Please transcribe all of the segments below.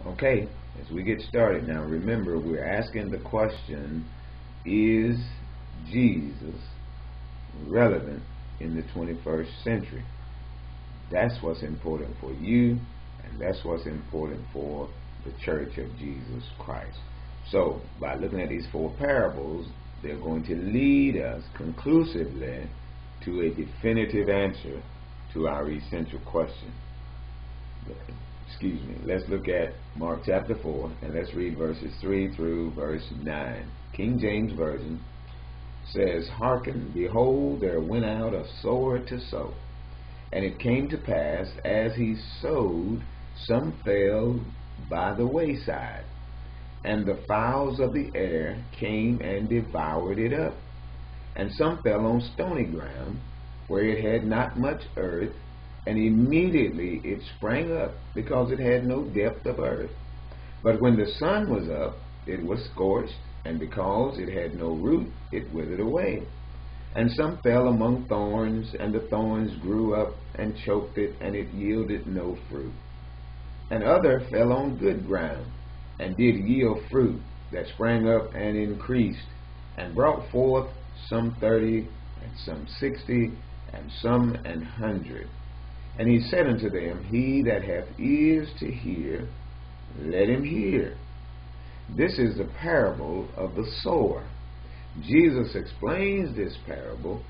Okay, as we get started now, remember we're asking the question, is Jesus relevant in the 21st century? That's what's important for you, and that's what's important for the Church of Jesus Christ. So, by looking at these four parables, they're going to lead us conclusively to a definitive answer to our essential question. Let's look at Mark chapter 4, and let's read verses 3 through verse 9. King James Version says, "Hearken, behold, there went out a sower to sow. And it came to pass, as he sowed, some fell by the wayside, and the fowls of the air came and devoured it up. And some fell on stony ground, where it had not much earth, and immediately it sprang up, because it had no depth of earth. But when the sun was up, it was scorched, and because it had no root, it withered away. And some fell among thorns, and the thorns grew up and choked it, and it yielded no fruit. And other fell on good ground, and did yield fruit, that sprang up and increased, and brought forth some 30, and some 60, and some 100. And he said unto them, He that hath ears to hear, let him hear." This is the parable of the sower. Jesus explains this parable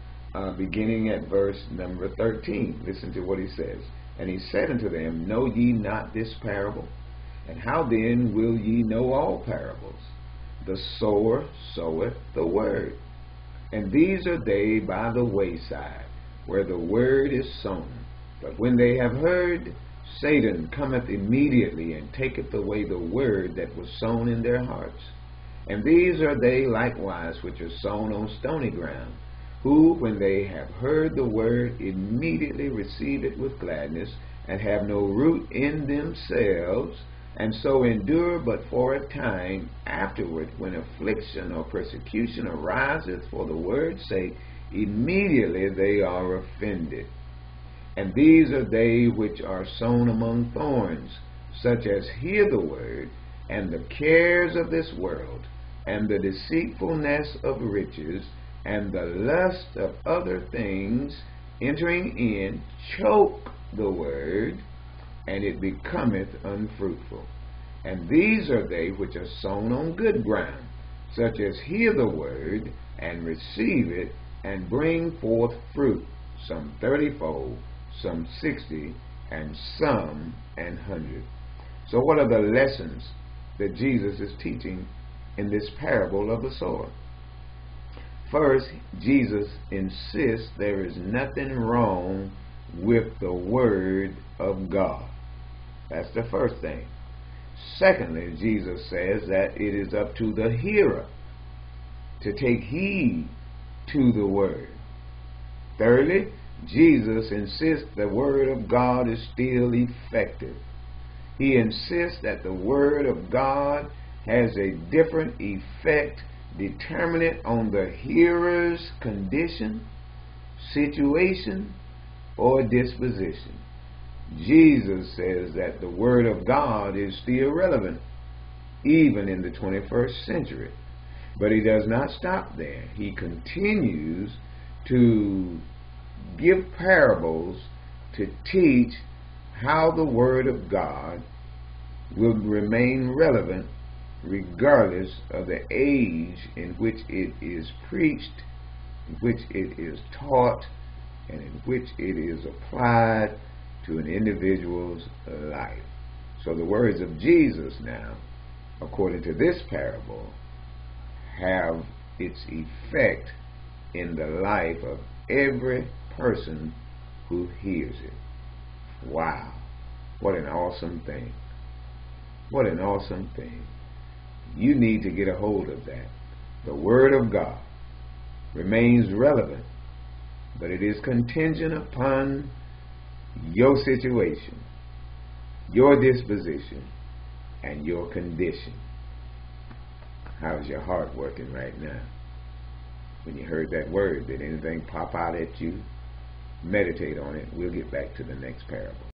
beginning at verse number 13. Listen to what he says. "And he said unto them, Know ye not this parable? And how then will ye know all parables? The sower soweth the word. And these are they by the wayside, where the word is sown. But when they have heard, Satan cometh immediately, and taketh away the word that was sown in their hearts. And these are they likewise which are sown on stony ground, who, when they have heard the word, immediately receive it with gladness, and have no root in themselves, and so endure but for a time. Afterward, when affliction or persecution ariseth for the word's sake, immediately they are offended. And these are they which are sown among thorns, such as hear the word, and the cares of this world, and the deceitfulness of riches, and the lust of other things, entering in, choke the word, and it becometh unfruitful. And these are they which are sown on good ground, such as hear the word, and receive it, and bring forth fruit, some 30-fold, some 60, and some 100. So what are the lessons that Jesus is teaching in this parable of the sower? First, Jesus insists there is nothing wrong with the word of God. That's the first thing. Secondly, Jesus says that it is up to the hearer to take heed to the word. Thirdly, Jesus insists the word of God is still effective. He insists that the word of God has a different effect determinate on the hearer's condition, situation, or disposition. Jesus says that the word of God is still relevant, even in the 21st century. But he does not stop there. He continues to give parables to teach how the word of God will remain relevant regardless of the age in which it is preached, in which it is taught, and in which it is applied to an individual's life. So the words of Jesus now, according to this parable, have its effect in the life of every person who hears it. Wow, what an awesome thing. What an awesome thing. You need to get a hold of that. The word of God remains relevant, but it is contingent upon your situation, your disposition, and your condition. How's your heart working right now? When you heard that word, did anything pop out at you? Meditate on it. We'll get back to the next parable.